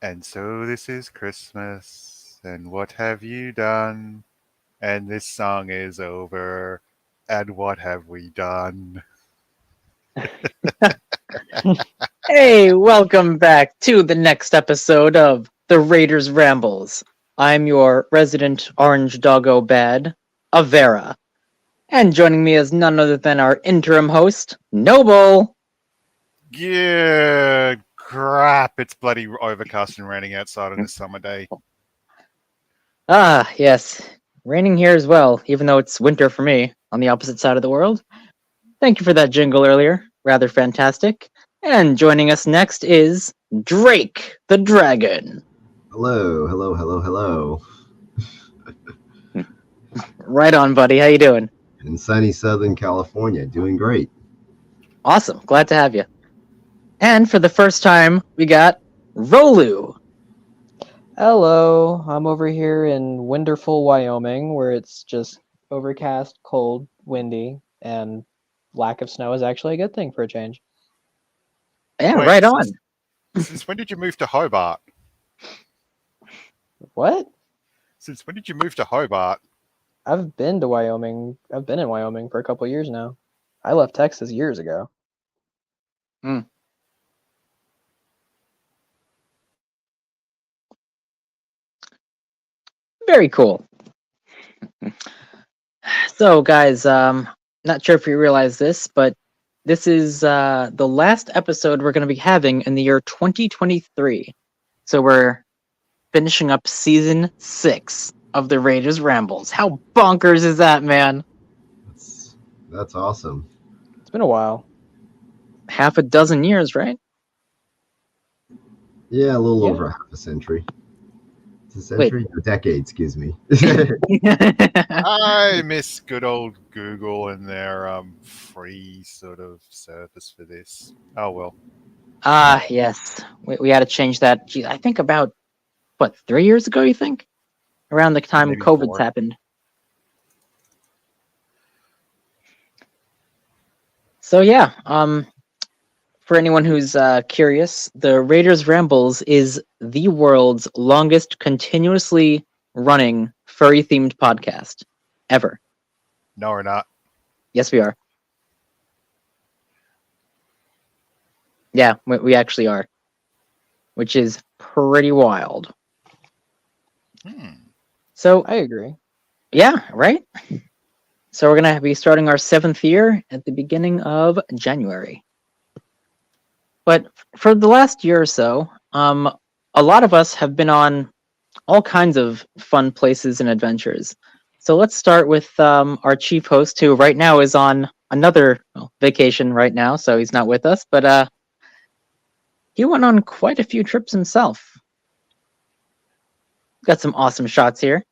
And so this is Christmas, and what have you done? And this song is over, and what have we done? Hey, welcome back to the next episode of the Raiders Rambles. I'm your resident orange doggo bad, Avera. And joining me is none other than our interim host, Noble. Yeah, crap, it's bloody overcast and raining outside on this summer day. Ah, yes. Raining here as well, even though it's winter for me, on the opposite side of the world. Thank you for that jingle earlier. Rather fantastic. And joining us next is Drake the Dragon. Hello, hello, hello, hello. Right on, buddy. How you doing? In sunny Southern California, doing great. Awesome. Glad to have you. And for the first time, we got Rolu. Hello, I'm over here in Winderful, Wyoming, where it's just overcast, cold, windy, and lack of snow is actually a good thing for a change. Yeah, Wait, right on. since when did you move to Hobart? What? Since when did you move to Hobart? I've been to Wyoming. I've been in Wyoming for a couple years now. I left Texas years ago. Very cool. So, guys, not sure if you realize this, but this is the last episode we're going to be having in the year 2023. So we're finishing up season 6 of the Raiders Rambles. How bonkers is that, man? That's awesome. It's been a while. Half a dozen years, right? Yeah, a little Yeah. over half a century. It's a century? A decade, excuse me. I miss good old Google and their free sort of service for this. Oh well. Yes. We had to change that. Gee, I think about, 3 years ago, you think? Around the time Maybe COVID's 4. happened. So yeah, for anyone who's curious, the Raiders Rambles is the world's longest continuously running furry-themed podcast ever. No, we're not. Yes, we are. Yeah, we actually are, which is pretty wild. So, I agree. yeah, right? So we're going to be starting our 7th year at the beginning of January. But for the last year or so, a lot of us have been on all kinds of fun places and adventures. So let's start with our chief host, who right now is on another vacation right now, so he's not with us, but he went on quite a few trips himself. Got some awesome shots here.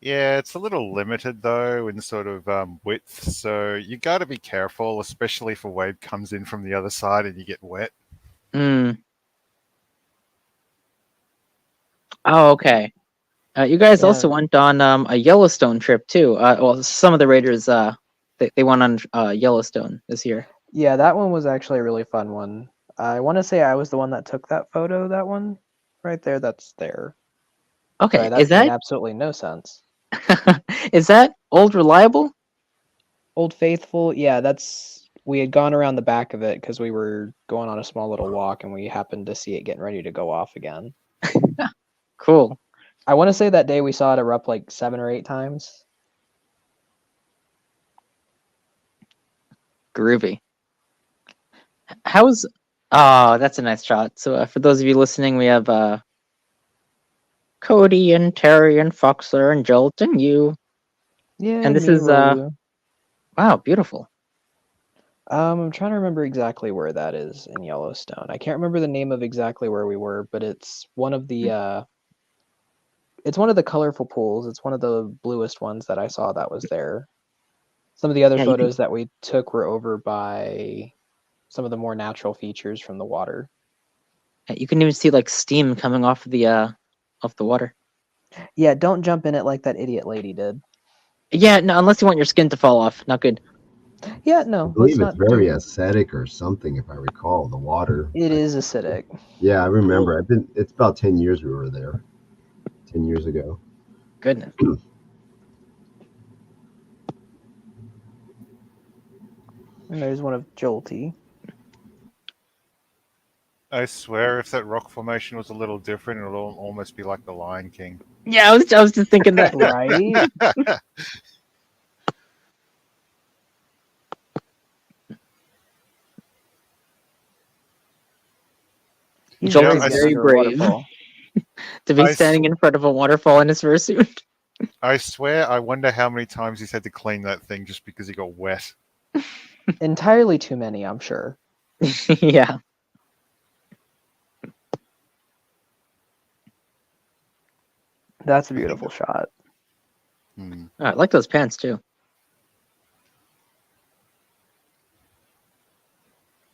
Yeah, it's a little limited though in sort of width, so you got to be careful, especially if a wave comes in from the other side and you get wet. Oh, okay. You guys Yeah. also went on a Yellowstone trip too. Well, some of the Raiders they went on Yellowstone this year. Yeah, that one was actually a really fun one. I want to say I was the one that took that photo, that one right there, that's there. Okay, Sorry, that is made that absolutely no sense. is that Old Reliable? Old Faithful, yeah, we had gone around the back of it because we were going on a small little walk and we happened to see it getting ready to go off again. Cool. I want to say that day we saw it erupt like 7 or 8 times. Groovy. How's that's a nice shot. So for those of you listening, we have Cody and Terry and Foxler and Jolt and you. Yeah, And this me is Rolu. wow, beautiful. I'm trying to remember exactly where that is in Yellowstone. I can't remember the name of exactly where we were, but it's one of the colorful pools. It's one of the bluest ones that I saw that was there. Some of the other Yeah, you photos that we took were over by some of the more natural features from the water. You can even see like steam coming off the water. Yeah, don't jump in it like that idiot lady did. Yeah, no, unless you want your skin to fall off. Not good. Yeah, I no, let's believe it's not do very it. acidic or something, if I recall. The water. It is acidic. Yeah, I remember. It's about 10 years we were there. 10 years ago. Goodness. And there's one of Jolty. I swear, if that rock formation was a little different, it would almost be like the Lion King. Yeah, I was just thinking that. Right? He's Jolt brave is getting very under a brave waterfall. to be I, standing sw- in front of a waterfall in his fursuit. I swear, I wonder how many times he's had to clean that thing just because he got wet. Entirely too many, I'm sure. Yeah. That's a beautiful shot. Hmm. Oh, I like those pants too.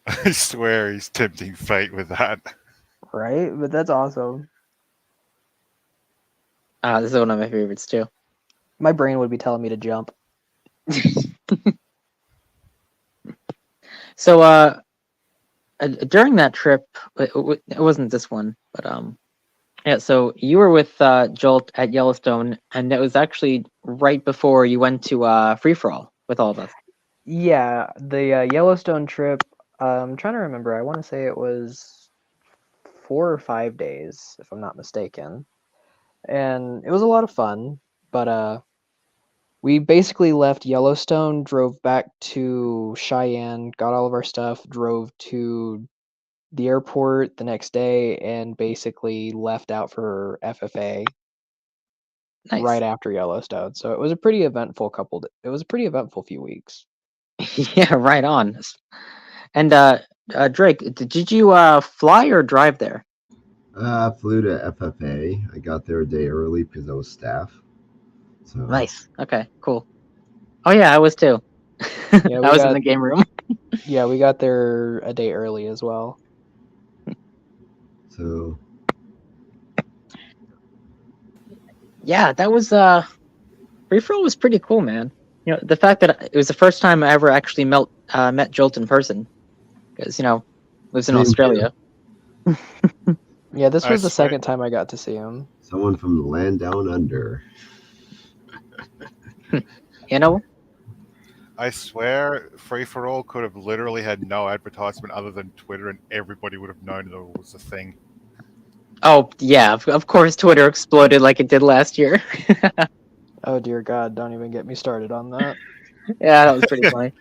I swear he's tempting fate with that. Right? But that's awesome. This is one of my favorites too. My brain would be telling me to jump. So, during that trip, it wasn't this one, but yeah. So you were with Jolt at Yellowstone, and it was actually right before you went to Free For All with all of us. Yeah, the Yellowstone trip, I'm trying to remember. I want to say it was 4 or 5 days, if I'm not mistaken. And it was a lot of fun, but we basically left Yellowstone, drove back to Cheyenne, got all of our stuff, drove to the airport the next day, and basically left out for FFA Nice. right after Yellowstone. So it was a pretty eventful it was a pretty eventful few weeks. Yeah, right on. And Drake, did you fly or drive there? I flew to FFA. I got there a day early because I was staff. So Nice. Okay, cool. Oh yeah, I was too. Yeah, I was in the game room. we got there a day early as well. so Yeah, that was Free For All was pretty cool, man. You know, the fact that it was the first time I ever actually met Jolt in person, because lives in same Australia. Yeah, this I was the swear, second time I got to see him. someone from the land down under. You know? I swear, Free For All could have literally had no advertisement other than Twitter, and everybody would have known that it was a thing. Oh yeah, of course Twitter exploded like it did last year. Oh dear God, don't even get me started on that. Yeah, that was pretty funny.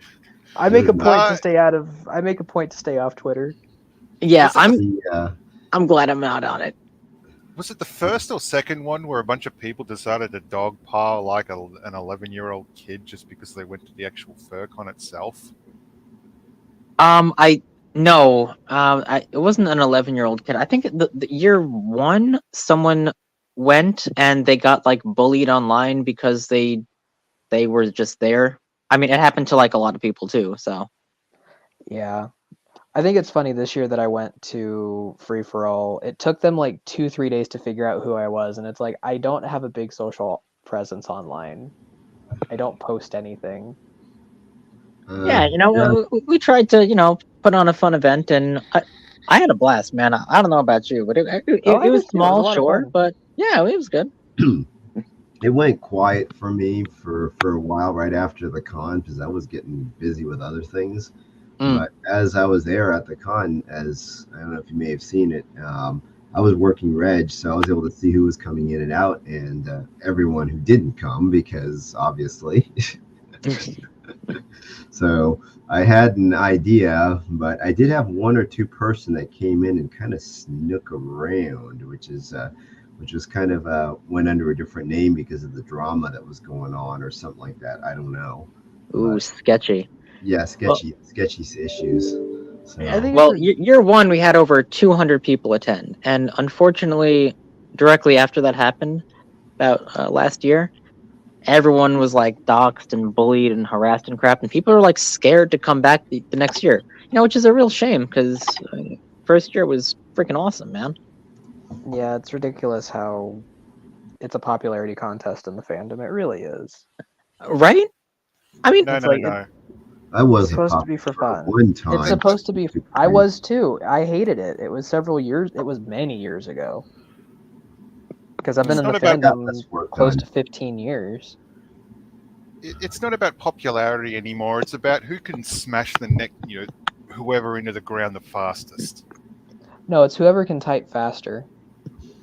I make a There's point Uh, to stay out of. I make a point to stay off Twitter. Yeah, Was it the I'm glad I'm out on it. Was it the first or second one where a bunch of people decided to dogpile like an 11-year-old kid just because they went to the actual FurCon itself? I no, it wasn't an 11-year-old kid. I think the year one, someone went and they got like bullied online because they were just there. I mean, it happened to like a lot of people too. So Yeah, I think it's funny this year that I went to Free For All. It took them like 2, 3 days to figure out who I was, and it's like I don't have a big social presence online. I don't post anything. yeah, yeah, we tried to put on a fun event, and I had a blast, man. I don't know about you, but Oh, it I was did too. It was a small, lot of sure, fun. but yeah, it was good. it went quiet for me for a while right after the con because I was getting busy with other things. Mm. But as I was there at the con, as I don't know if you may have seen it, I was working reg, so I was able to see who was coming in and out, and everyone who didn't come because obviously. So I had an idea, but I did have one or two person that came in and kind of snook around, which was kind of went under a different name because of the drama that was going on or something like that. I don't know, Ooh, but sketchy. yeah, Well, sketchy issues. I So think it's well, year one we had over 200 people attend, and unfortunately, directly after that happened, about last year, everyone was like doxxed and bullied and harassed and crap, and people are like scared to come back the next year. Which is a real shame because first year was freaking awesome, man. yeah, it's ridiculous how it's a popularity contest in the fandom. It really is. Right? I mean, No, It's no, like no. I wasn't supposed to be popular for fun. one time. It's supposed to be. Super I crazy. was too. I hated it. It was several years. It was many years ago. Because I've been It's in the not about Yeah, fandom that's worked close on. to 15 years. it's not about popularity anymore. It's about who can smash the neck, whoever into the ground the fastest. No, it's whoever can type faster.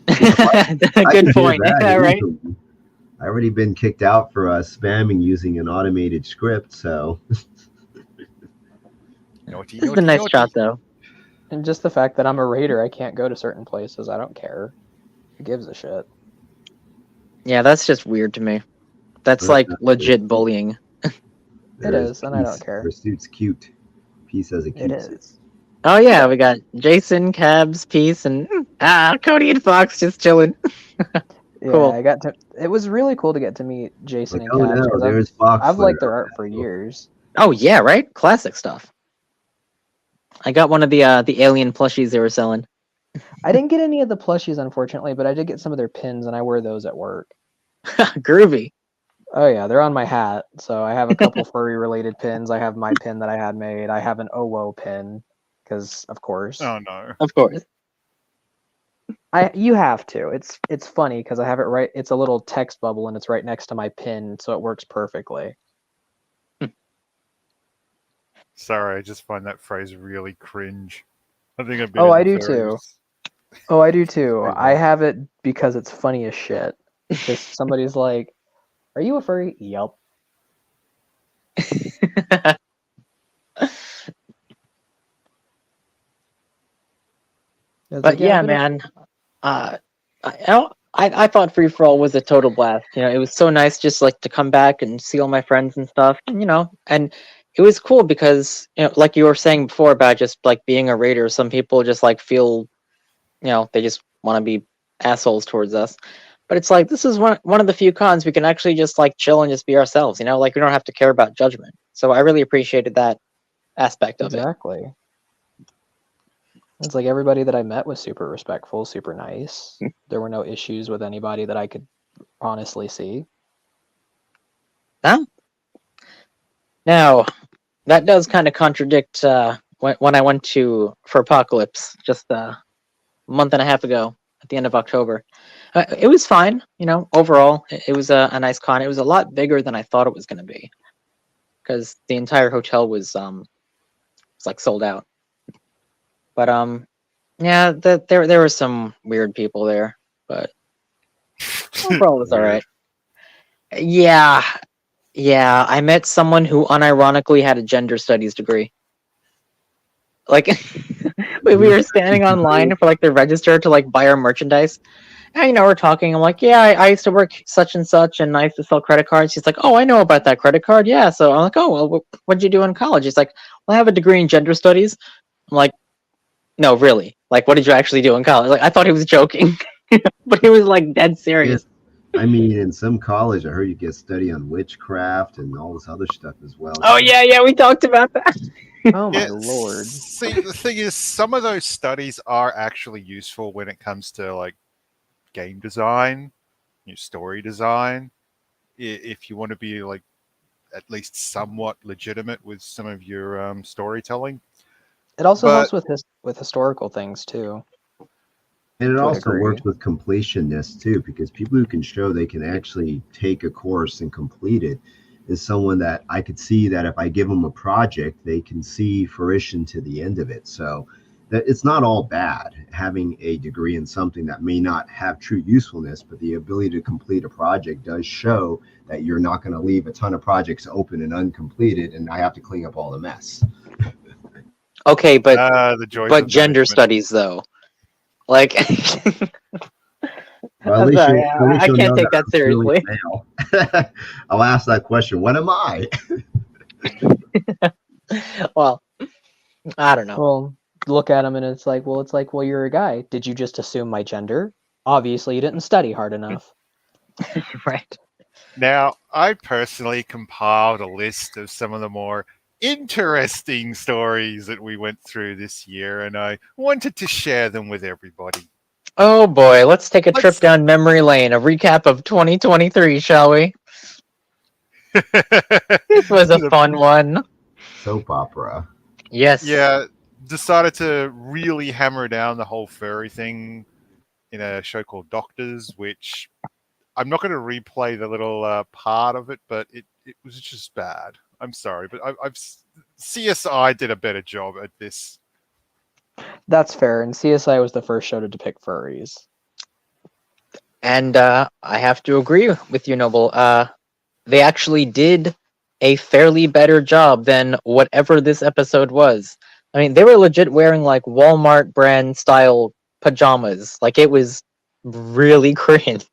I Good can hear point. that Yeah, right. easily. I already been kicked out for spamming using an automated script, so Naughty, This is a naughty, nice naughty. shot, though. And just the fact that I'm a raider, I can't go to certain places. I don't care. Who gives a shit? Yeah, that's just weird to me. That's like legit bullying. It is, and I don't care. Pursuit's cute. Peace has a It cute. is. Oh yeah, we got Jason, Cabs, Peace, and Cody and Fox just chilling. Yeah, Cool. I got to. It was really cool to get to meet Jason Like, and oh Cabs no, because there's Fox. I've liked their art for years. Oh yeah, right. Classic stuff. I got one of the alien plushies they were selling. I didn't get any of the plushies, unfortunately, but I did get some of their pins, and I wear those at work. Groovy. Oh yeah, they're on my hat. So I have a couple furry related pins. I have my pin that I had made. I have an OWO pin because, of course, Oh no. Of course. you have to. It's funny because I have it right. It's a little text bubble and it's right next to my pin, so it works perfectly. Sorry, I just find that phrase really cringe. I think I've been. Oh, in I the do too. furries. Oh, I do too. Pretty I much. have it because it's funny as shit. Just somebody's like, "Are you a furry?" Yep. It's But like, yeah, I've been a man. I thought Free for All was a total blast. It was so nice just like to come back and see all my friends and stuff. And it was cool because like you were saying before about just like being a raider, some people just like feel they just want to be assholes towards us. But it's like this is one of the few cons we can actually just like chill and just be ourselves. Like we don't have to care about judgment. So I really appreciated that aspect of it. Exactly. It's like everybody that I met was super respectful, super nice. There were no issues with anybody that I could honestly see. Now, that does kind of contradict when I went for Apocalypse just a month and a half ago at the end of October. It was fine, overall. It was a nice con. It was a lot bigger than I thought it was going to be because the entire hotel was like sold out. But yeah, there were some weird people there, but overall it was all right. Yeah, I met someone who unironically had a gender studies degree. Like, we were standing online for like the register to like buy our merchandise. And we're talking. I'm like, yeah, I used to work such and such, and I used to sell credit cards. She's like, oh, I know about that credit card. Yeah. So I'm like, oh, well, what'd you do in college? He's like, well, I have a degree in gender studies. I'm like, no, really? Like, what did you actually do in college? Like, I thought he was joking, but he was like dead serious. I mean, in some college, I heard you get study on witchcraft and all this other stuff as well. Oh yeah, we talked about that. Oh my Yeah, lord. See, the thing is, some of those studies are actually useful when it comes to like game design, story design. If you want to be like at least somewhat legitimate with some of your storytelling. It also But- helps with historical things too. And it To a also degree. works with completionists too, because people who can show they can actually take a course and complete it is someone that I could see that if I give them a project, they can see fruition to the end of it. So that it's not all bad having a degree in something that may not have true usefulness, but the ability to complete a project does show that you're not going to leave a ton of projects open and uncompleted, and I have to clean up all the mess. Okay, but the joys but of gender management. studies though, like. Well, at least Sorry, at least I you'll can't know take that I'm truly seriously. male. I'll ask that question. What am I? Well, I don't know. Well, look at him and it's like, well, you're a guy. Did you just assume my gender? Obviously, you didn't study hard enough. Right. Now, I personally compiled a list of some of the more interesting stories that we went through this year, and I wanted to share them with everybody. Oh boy, let's take a trip Let's- down memory lane. A recap of 2023, shall we? This was a fun one. soap opera. Yes. Yeah, decided to really hammer down the whole furry thing in a show called Doctors, which I'm not going to replay the little part of it, but it was just bad. I'm sorry, but CSI did a better job at this. That's fair, and CSI was the first show to depict furries. And I have to agree with you, Noble. They actually did a fairly better job than whatever this episode was. I mean, they were legit wearing like Walmart brand style pajamas. Like it was really cringe.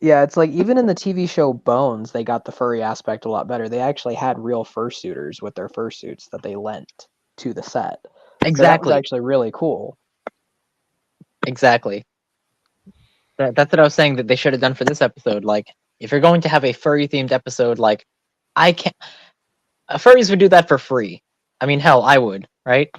Yeah, it's like even in the TV show Bones, they got the furry aspect a lot better. They actually had real fursuiters with their fursuits that they lent to the set. So that was Exactly. actually really cool. Exactly. That's what I was saying that they should have done for this episode. Like, if you're going to have a furry themed episode, like, I can't. Furries would do that for free. I mean, hell, I would, right?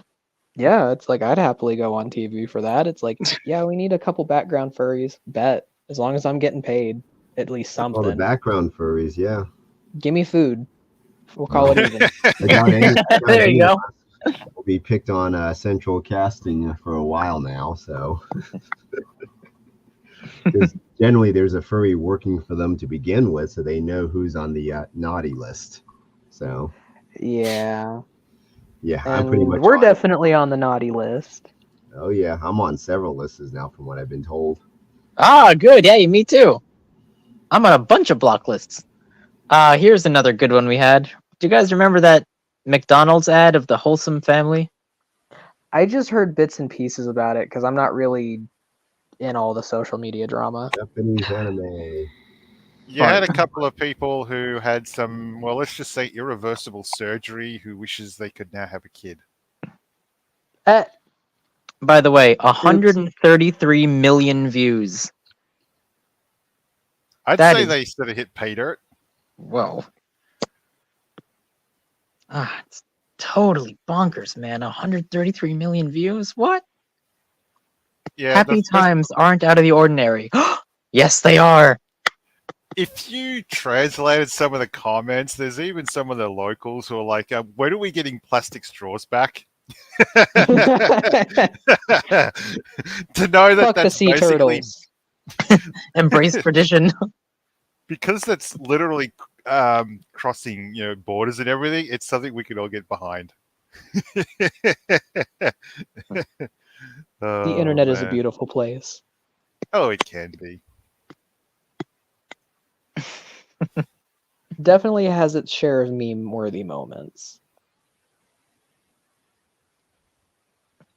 Yeah, it's like I'd happily go on TV for that. It's like, yeah, we need a couple background furries. Bet. As long as I'm getting paid at least All the something. background furries, yeah. Give me food. We'll call it even. There you go. Will be picked on central casting for a while now, so. Because generally there's a furry working for them to begin with, so they know who's on the naughty list. So. Yeah. Yeah, And I'm pretty much. we're definitely on the naughty list. Oh yeah, I'm on several lists now, from what I've been told. Ah, good. Yeah, me too. I'm on a bunch of block lists. Here's another good one we had. Do you guys remember that McDonald's ad of the wholesome family? I just heard bits and pieces about it because I'm not really in all the social media drama. Japanese anime. You had a couple of people who had some, well, let's just say irreversible surgery who wishes they could now have a kid. By the way, 133 million views. I'd That say is- they sort of hit pay dirt. Whoa. It's totally bonkers, man. 133 million views? What? Yeah, Happy times aren't out of the ordinary. Yes, they are. if you translated some of the comments, there's even some of the locals who are like, when are we getting plastic straws back? To know that Fuck the that's sea basically turtles. Embrace tradition. because that's literally crossing, borders and everything. It's something we could all get behind. The internet is a beautiful place. Oh, it can be. Definitely has its share of meme-worthy moments.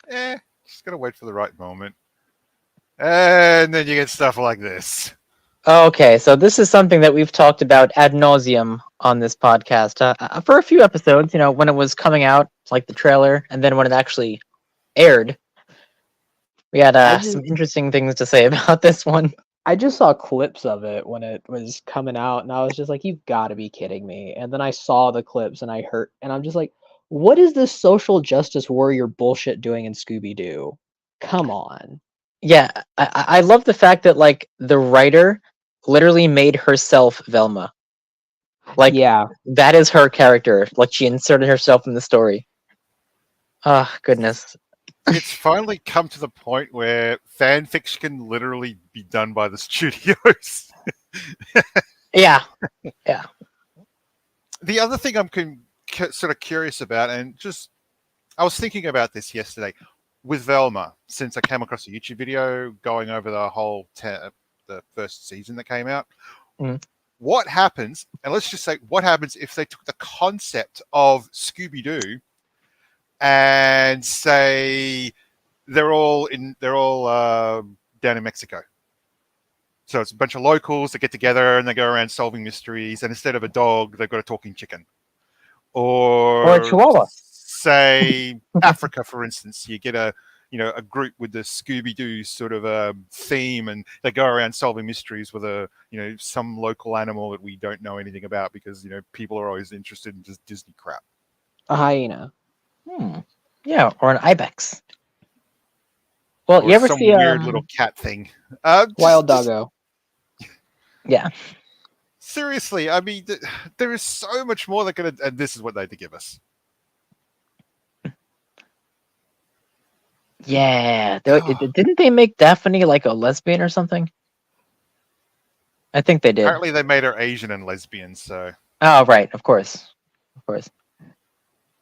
Just gotta wait for the right moment. And then you get stuff like this. Okay, so this is something that we've talked about ad nauseum on this podcast for a few episodes. When it was coming out, like the trailer, and then when it actually aired, we had some interesting things to say about this one. I just saw clips of it when it was coming out, and I was just like, "You've got to be kidding me!" And then I saw the clips, and I'm just like, "What is this social justice warrior bullshit doing in Scooby-Doo? Come on!" Yeah, I love the fact that like the writer literally made herself Velma. Like, yeah, that is her character. Like, she inserted herself in the story. Oh, goodness. It's finally come to the point where fan fiction can literally be done by the studios. Yeah. The other thing I'm sort of curious about, and I was thinking about this yesterday with Velma, since I came across a YouTube video going over the whole the first season that came out. Mm. What happens, and let's just say, what happens if they took the concept of Scooby-Doo and say they're all down in Mexico. So it's a bunch of locals that get together and they go around solving mysteries, and instead of a dog, they've got a talking chicken. Or a chihuahua. Say Africa, for instance, you get a group with the Scooby-Doo sort of theme, and they go around solving mysteries with some local animal that we don't know anything about because people are always interested in just Disney crap. A hyena. Yeah, or an ibex. Well, Or you ever some see weird little cat thing? Wild doggo. Yeah. Seriously, I mean, there is so much more and this is what they had to give us. Yeah, Oh, didn't they make Daphne like a lesbian or something? I think they did. apparently, they made her Asian and lesbian. So Oh, right, of course, of course.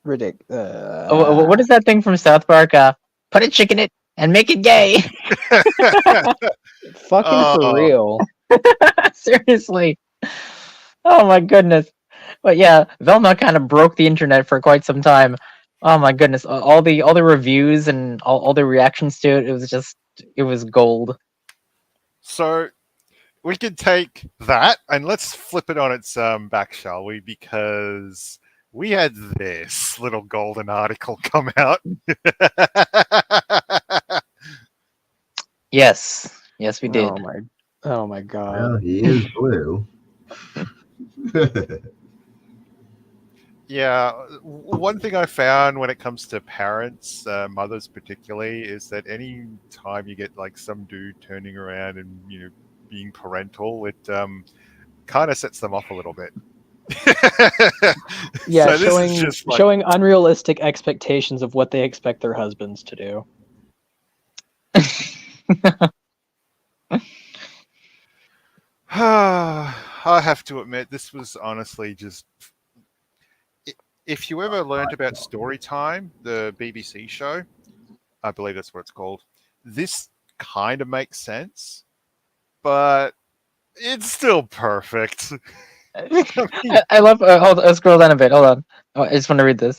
What is that thing from South Park? Put a chick in it and make it gay. Fucking for oh, real. Seriously. Oh my goodness. But yeah, Velma kind of broke the internet for quite some time. Oh my goodness, all the reviews and all the reactions to it, it was gold. so we could take that and let's flip it on its back, shall we? Because we had this little golden article come out. Yes, yes, we did. Oh my god. Well, he is blue. Yeah, one thing I found when it comes to parents, mothers particularly, is that any time you get like some dude turning around and being parental, it kind of sets them off a little bit. Yeah, So this is just like, showing unrealistic expectations of what they expect their husbands to do. I have to admit, this was honestly just. If you ever learned about Storytime, the BBC show, I believe that's what it's called, this kind of makes sense, but it's still perfect. I love. Hold. Scroll down a bit. Hold on. Oh, I just want to read this.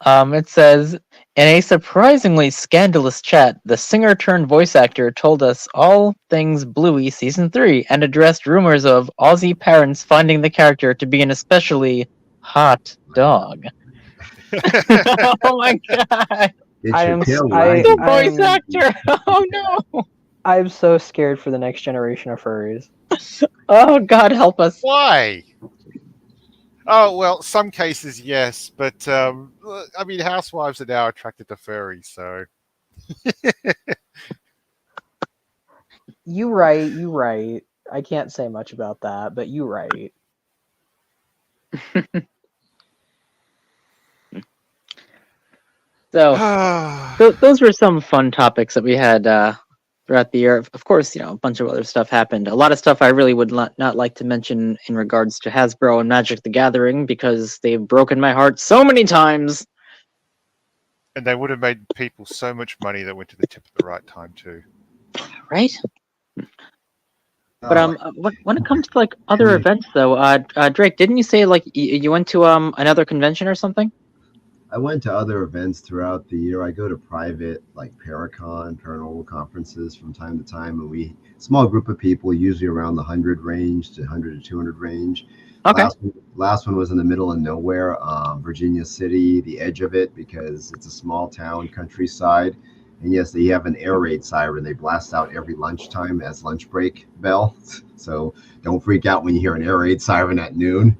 It says, in a surprisingly scandalous chat, the singer turned voice actor told us all things Bluey season 3 and addressed rumors of Aussie parents finding the character to be an especially hot dog. Oh my god! It's I your am tail I The wagging. voice I'm actor. Oh no! I'm so scared for the next generation of furries. Oh God, help us! Why? Oh, well, some cases, yes, but I mean, housewives are now attracted to furries, so. You right. I can't say much about that, but you right. So, those were some fun topics that we had throughout the year. Of course, a bunch of other stuff happened. A lot of stuff I really would not like to mention in regards to Hasbro and Magic the Gathering because they've broken my heart so many times. And they would have made people so much money that went to the tip at the right time, too. Right? But Oh, when it comes to like other events though, Drake, didn't you say like you went to another convention or something? I went to other events throughout the year. I go to private, like Paracon, paranormal conferences from time to time, and small group of people, usually around the 100 range to 100 to 200 range. Okay. Last one was in the middle of nowhere, Virginia City, the edge of it, because it's a small town, countryside. And yes, they have an air raid siren. They blast out every lunchtime as lunch break bell. So don't freak out when you hear an air raid siren at noon.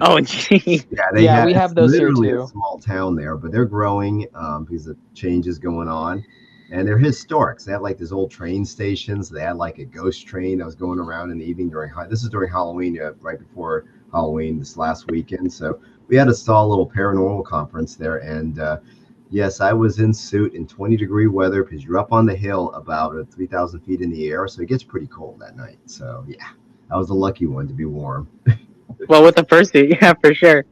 Oh, gee. Yeah, we have it's those here literally a too. small town there, but they're growing because of changes going on, and they're historic. So they have like these old train stations. They had like a ghost train that was going around in the evening this is during Halloween, right before Halloween this last weekend. So we had a small little paranormal conference there, and yes, I was in suit in 20-degree weather because you're up on the hill about 3,000 feet in the air, so it gets pretty cold at night. So yeah, I was the lucky one to be warm. Well, with the fursuit, yeah, for sure.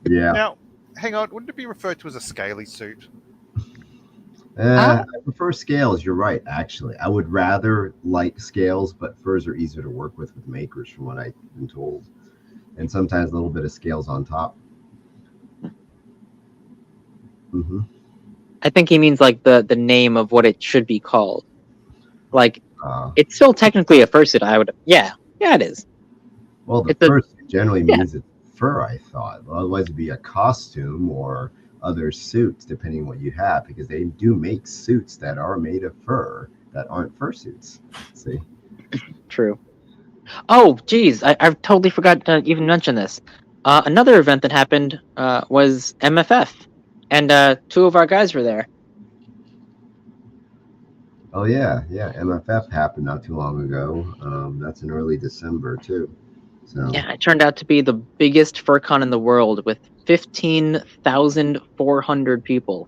Yeah. Now, hang on, wouldn't it be referred to as a scaly suit? I prefer scales. You're right. Actually, I would rather like scales, but furs are easier to work with makers, from what I've been told, and sometimes a little bit of scales on top. Hmm. I think he means like the name of what it should be called. Like it's still technically a fursuit. Yeah, it is. Well, the It's a fur generally yeah. means it's fur. I thought. Well, otherwise, it'd be a costume or other suits, depending on what you have, because they do make suits that are made of fur that aren't fursuits. See. True. Oh, geez, I totally forgot to even mention this. Another event that happened was MFF, and two of our guys were there. Oh yeah. MFF happened not too long ago. That's in early December too. So Yeah, it turned out to be the biggest FurCon in the world with 15,400 people.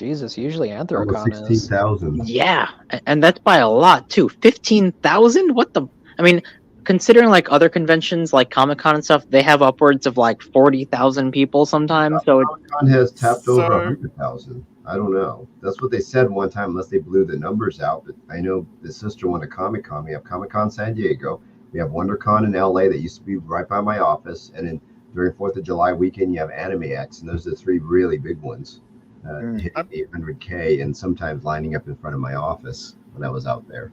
Jesus, usually Almost Anthrocon is. 16,000. Yeah, and that's by a lot too. 15,000? What the? I mean, considering like other conventions like Comic-Con and stuff, they have upwards of like 40,000 people sometimes. So Con has tapped over So 100,000. I don't know. That's what they said one time, unless they blew the numbers out. But I know the sister one at Comic Con. We have Comic Con San Diego. We have WonderCon in LA that used to be right by my office. And then during 4th of July weekend, you have Anime X. And those are the three really big ones, hitting 800K and sometimes lining up in front of my office when I was out there.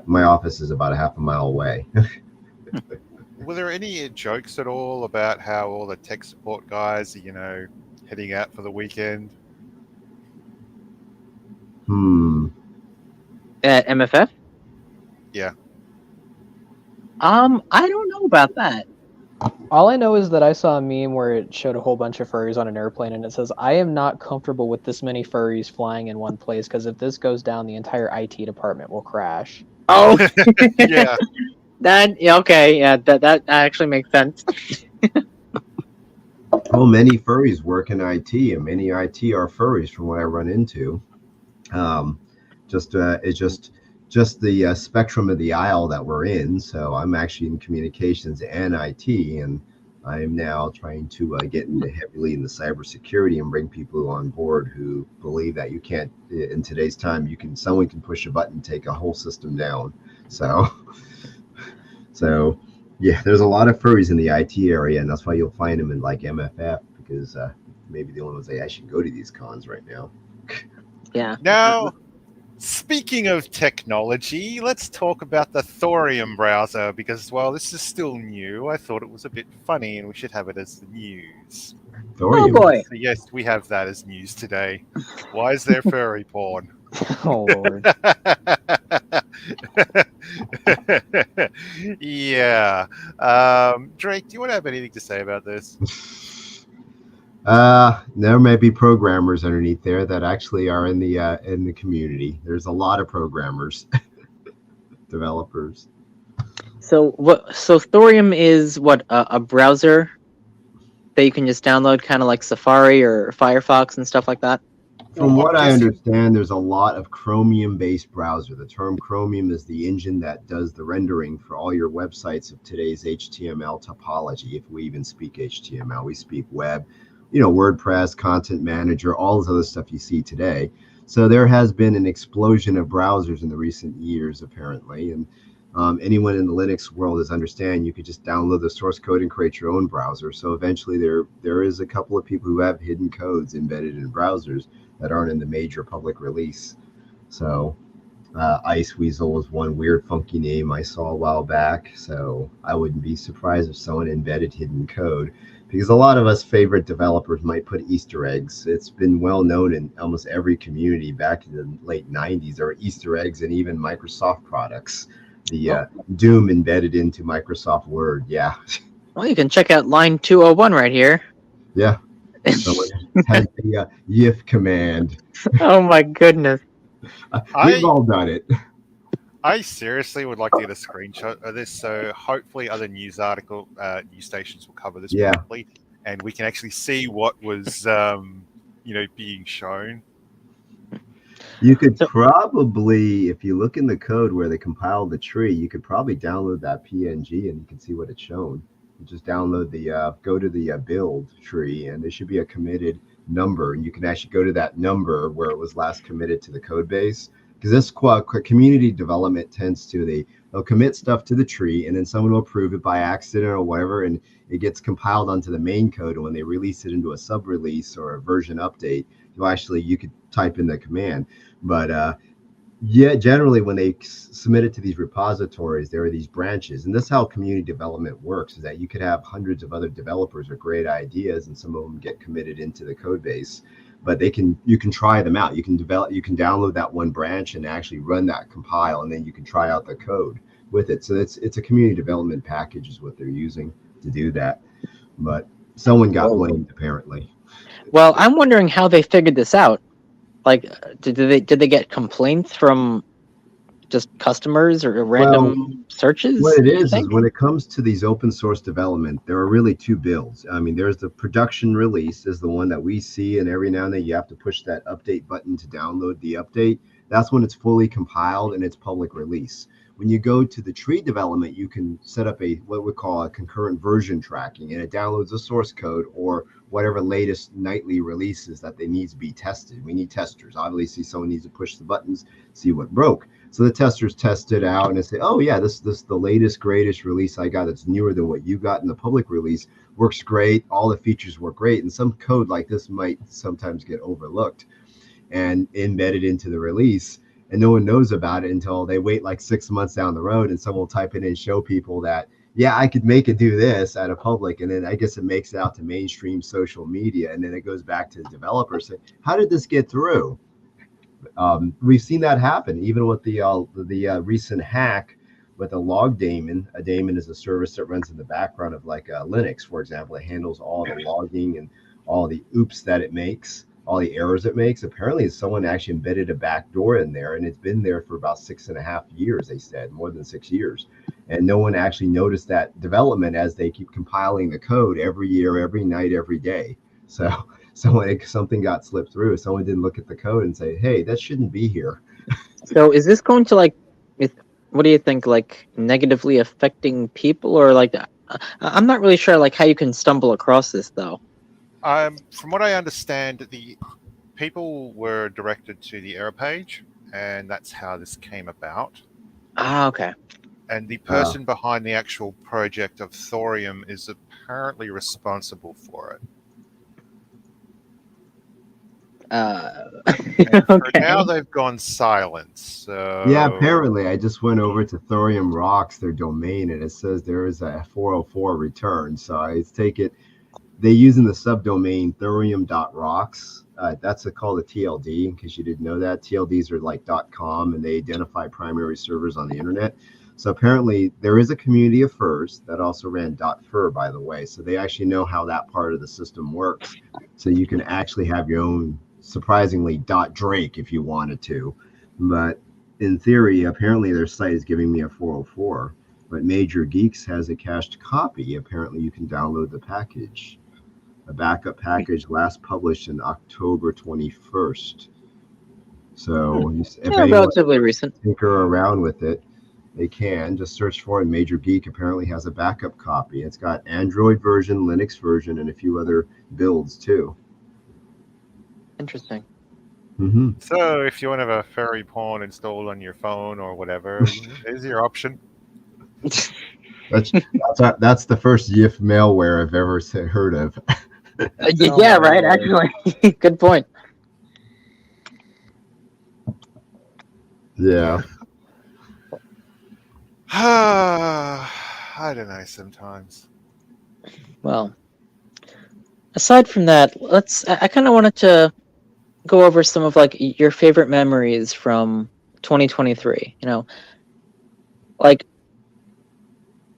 My office is about a half a mile away. were there any jokes at all about how all the tech support guys are, heading out for the weekend? at MFF, Yeah. I don't know about that. All I know is that I saw a meme where it showed a whole bunch of furries on an airplane, and it says, "I am not comfortable with this many furries flying in one place because if this goes down, the entire IT department will crash." Oh, Yeah. okay, yeah, that actually makes sense. Well, many furries work in IT, and many IT are furries from what I run into. It's just the spectrum of the aisle that we're in. So I'm actually in communications and IT, and I'm now trying to get into heavily in the cybersecurity and bring people on board who believe that you can't, in today's time, someone can push a button and take a whole system down. So yeah, there's a lot of furries in the IT area, and that's why you'll find them in like MFF, because maybe the only ones that actually go to these cons right now. Yeah. Now, speaking of technology, let's talk about the Thorium browser because, well, this is still new. I thought it was a bit funny and we should have it as the news. Thorium. Oh boy. So yes, we have that as news today. Why is there furry porn? Oh Lord. Yeah. Drake, do you want to have anything to say about this? There may be programmers underneath there that actually are in the community. There's a lot of programmers, developers. So what? So Thorium is what a browser that you can just download, kind of like Safari or Firefox and stuff like that. From Well, what I'm I guessing- understand, there's a lot of Chromium-based browser. The term Chromium is the engine that does the rendering for all your websites of today's HTML topology. If we even speak HTML, we speak web, WordPress, Content Manager, all this other stuff you see today. So there has been an explosion of browsers in the recent years, apparently. And anyone in the Linux world is understand you could just download the source code and create your own browser. So eventually there is a couple of people who have hidden codes embedded in browsers that aren't in the major public release. So Iceweasel was one weird funky name I saw a while back. So I wouldn't be surprised if someone embedded hidden code, because a lot of us favorite developers might put Easter eggs. It's been well known in almost every community back in the late 90s. There were Easter eggs in even Microsoft products. The Doom embedded into Microsoft Word. Yeah. Well, you can check out line 201 right here. Yeah. Someone has the YIF command. Oh my goodness. We've all done it. I seriously would like to get a screenshot of this, so hopefully other news stations will cover this properly, and we can actually see what was, being shown. You could probably, if you look in the code where they compiled the tree, you could probably download that PNG and you can see what it's shown. You just download go to the build tree, and there should be a committed number, and you can actually go to that number where it was last committed to the code base. Because this community development tends to, they'll commit stuff to the tree, and then someone will approve it by accident or whatever, and it gets compiled onto the main code. And when they release it into a sub-release or a version update, you could type in the command. But generally when they submit it to these repositories, there are these branches, and this is how community development works, is that you could have hundreds of other developers with great ideas, and some of them get committed into the code base. But you can try them out. You can download that one branch and actually run that compile, and then you can try out the code with it. So it's a community development package is what they're using to do that. But someone got blamed apparently. Well, I'm wondering how they figured this out. Like, did they get complaints from just customers or random searches, What it you is think? when it comes to these open source development, there are really two builds. I mean, there's the production release is the one that we see, and every now and then you have to push that update button to download the update. That's when it's fully compiled and it's public release. When you go to the tree development, you can set up a what we call a concurrent version tracking, and it downloads the source code or whatever latest nightly releases that they need to be tested. We need testers. Obviously, someone needs to push the buttons, see what broke. So the testers test it out and they say, oh yeah, this the latest greatest release I got that's newer than what you got in the public release works great. All the features work great. And some code like this might sometimes get overlooked and embedded into the release. And no one knows about it until they wait like 6 months down the road and someone will type it in and show people that, yeah, I could make it do this at a public. And then I guess it makes it out to mainstream social media. And then it goes back to the developers saying, how did this get through? We've seen that happen even with the recent hack with a log daemon. A daemon is a service that runs in the background of like Linux, for example. It handles all the logging and all the oops that it makes, all the errors it makes. Apparently, someone actually embedded a backdoor in there, and it's been there for about 6.5 years. They said more than 6 years, and no one actually noticed that development as they keep compiling the code every year, every night, every day. So something got slipped through. Someone didn't look at the code and say, "Hey, that shouldn't be here." So is this going to like, what do you think, like negatively affecting people, or like, I'm not really sure like how you can stumble across this though. From what I understand, the people were directed to the error page, and that's how this came about. Ah, okay. And the person behind the actual project of thorium is apparently responsible for it. And for now, Okay. they've gone silent. So Yeah, apparently, I just went over to Thorium Rocks, their domain, and it says there is a 404 return. So I take it they use in the subdomain thorium.rocks. That's called a TLD, in case you didn't know that. TLDs are like .com, and they identify primary servers on the internet. So apparently there is a community of furs that also ran .fur, by the way. So they actually know how that part of the system works. So you can actually have your own, surprisingly, .drake if you wanted to. But in theory, apparently their site is giving me a 404. But Major Geeks has a cached copy. Apparently you can download the package. A backup package last published in October 21st. So if Yeah, anyone relatively recent. tinker around with it, they can just search for it. Major Geek apparently has a backup copy. It's got Android version, Linux version, and a few other builds too. Interesting. Mm-hmm. So if you want to have a furry porn installed on your phone or whatever, there's your option. That's the first YIF malware I've ever heard of. Yeah, right. Actually, good point. Yeah. I don't know sometimes. Well, aside from that, I kind of wanted to go over some of like your favorite memories from 2023. You know, like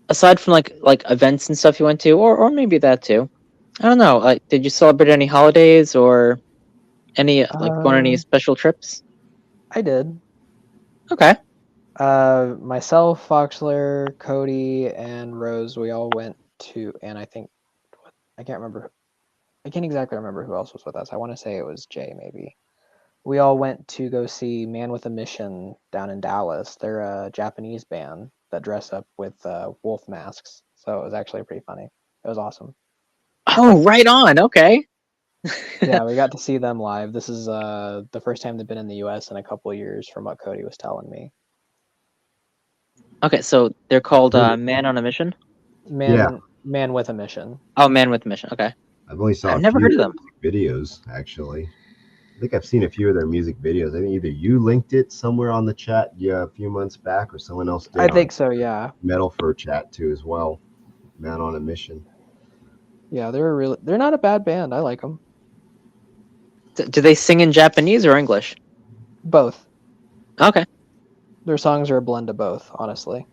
aside from like events and stuff you went to, or maybe that too. I don't know. Like, did you celebrate any holidays or any like go on any special trips? I did. Okay. Myself, Foxler, Cody, and Rose, we all went to, and I think I can't remember. I can't exactly remember who else was with us. I want to say it was Jay, maybe. We all went to go see Man with a Mission down in Dallas. They're a Japanese band that dress up with wolf masks. So it was actually pretty funny. It was awesome. Oh, right on. Okay. Yeah, we got to see them live. This is the first time they've been in the U.S. in a couple of years, from what Cody was telling me. Okay, so they're called Man on a Mission. Man with a Mission. Oh, Man with a Mission. Okay. I've only saw I've a never few heard of them. videos actually. I think I've seen a few of their music videos. I think either you linked it somewhere on the chat, yeah, a few months back, or someone else did. I think so, yeah. Metal Fur chat too as well. Man on a Mission. Yeah, they're not a bad band. I like them. Do they sing in Japanese or English? Both. Okay. Their songs are a blend of both, honestly.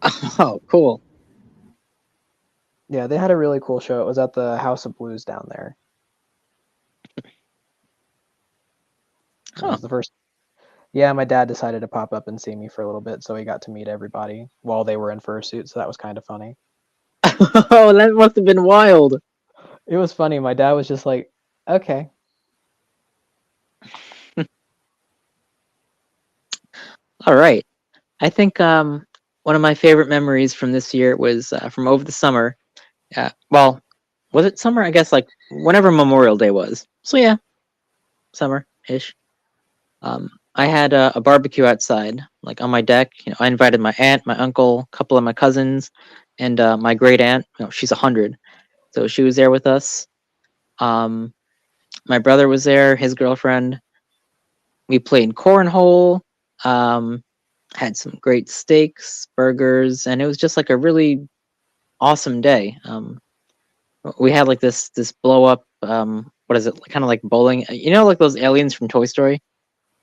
Oh, cool. Yeah, they had a really cool show. It was at the House of Blues down there. It was the first. Yeah, my dad decided to pop up and see me for a little bit, so he got to meet everybody while they were in fursuit. So that was kind of funny. Oh, that must have been wild. It was funny. My dad was just like, "Okay." All right. I think one of my favorite memories from this year was from over the summer. Well, was it summer? I guess like whenever Memorial Day was. So yeah, summer-ish. I had a barbecue outside, like on my deck. I invited my aunt, my uncle, a couple of my cousins, and my great aunt. She's 100, so she was there with us. Um, my brother was there, his girlfriend. We played cornhole. Um, had some great steaks, burgers, and it was just like a really awesome day. We had like this blow up. What is it? Kind of like bowling. Like those aliens from Toy Story.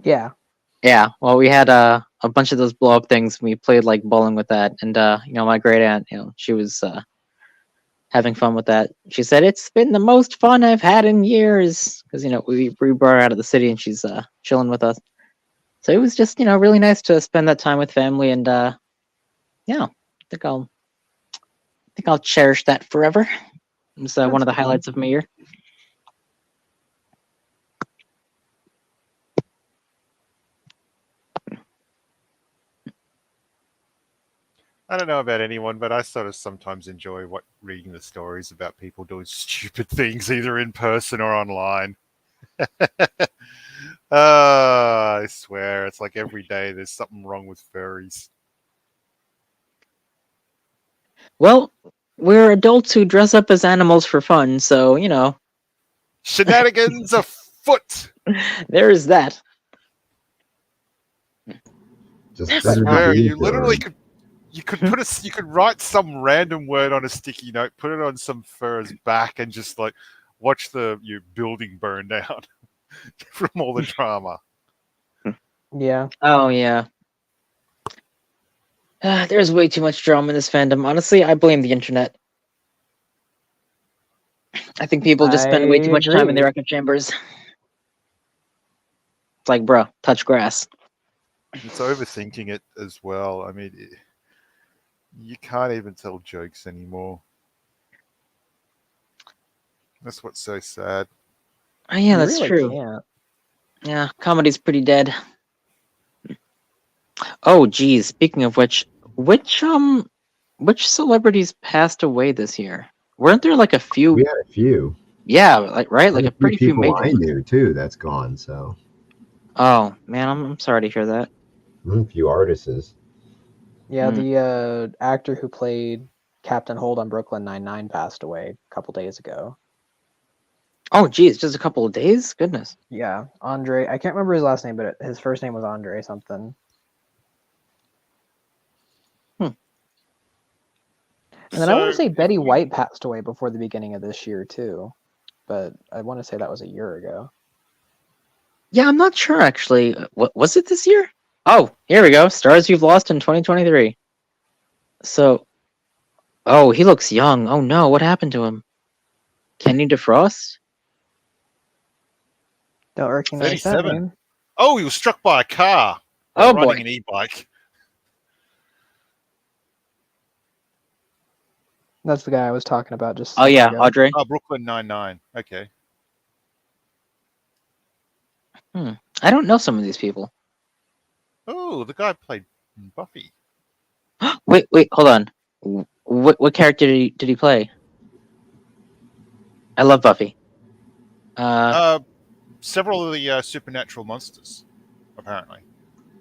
Yeah. Yeah. Well, we had a bunch of those blow up things. We played like bowling with that, and my great aunt, she was having fun with that. She said it's been the most fun I've had in years because we brought her out of the city and she's chilling with us. So it was just really nice to spend that time with family, and yeah, I think I'll cherish that forever. It's one That's of the cool. highlights of my year. I don't know about anyone, but I sort of sometimes enjoy reading the stories about people doing stupid things, either in person or online. I swear, it's like every day there's something wrong with furries. Well, we're adults who dress up as animals for fun, so Shenanigans afoot. there is that. Just I better swear, behave, you literally Hillary. you could you could write some random word on a sticky note, put it on some fur's back, and just like watch your building burn down from all the drama. Yeah. Oh yeah. There's way too much drama in this fandom. Honestly, I blame the internet. I think people just I spend way too much time in agree. their echo chambers. It's like, bruh, touch grass. It's overthinking it as well. I mean, you can't even tell jokes anymore. That's what's so sad. Oh yeah, You that's really true. can't. Yeah, comedy's pretty dead. Oh geez, speaking of which celebrities passed away this year? Weren't there like a We few? had a few. Yeah, like right, like Quite a a few pretty few people major I ones. knew too that's gone. So Oh man, I'm sorry to hear that. a few artists. Yeah, Hmm. the actor who played Captain Holt on Brooklyn Nine-Nine passed away a couple days ago. Oh geez, just a couple of days. Goodness. Yeah, Andre. I can't remember his last name, but his first name was Andre something. Hmm. And then I want to So say if Betty we White passed away before the beginning of this year too, but I want to say that was a year ago. Yeah, I'm not sure actually. What was it this year? Oh, here we go. Stars you've lost in 2023. So, oh, he looks young. Oh no, what happened to him? Kenny DeFrost? Don't recognize that 37. name. Oh, he was struck by a car while Oh riding boy. an e-bike. That's the guy I was talking about just a Oh second yeah, ago. Audrey. Oh, Brooklyn Nine-Nine. Okay. I don't know some of these people. Oh, the guy played Buffy. Wait, hold on. What character did he play? I love Buffy. Uh, Several of the supernatural monsters, apparently.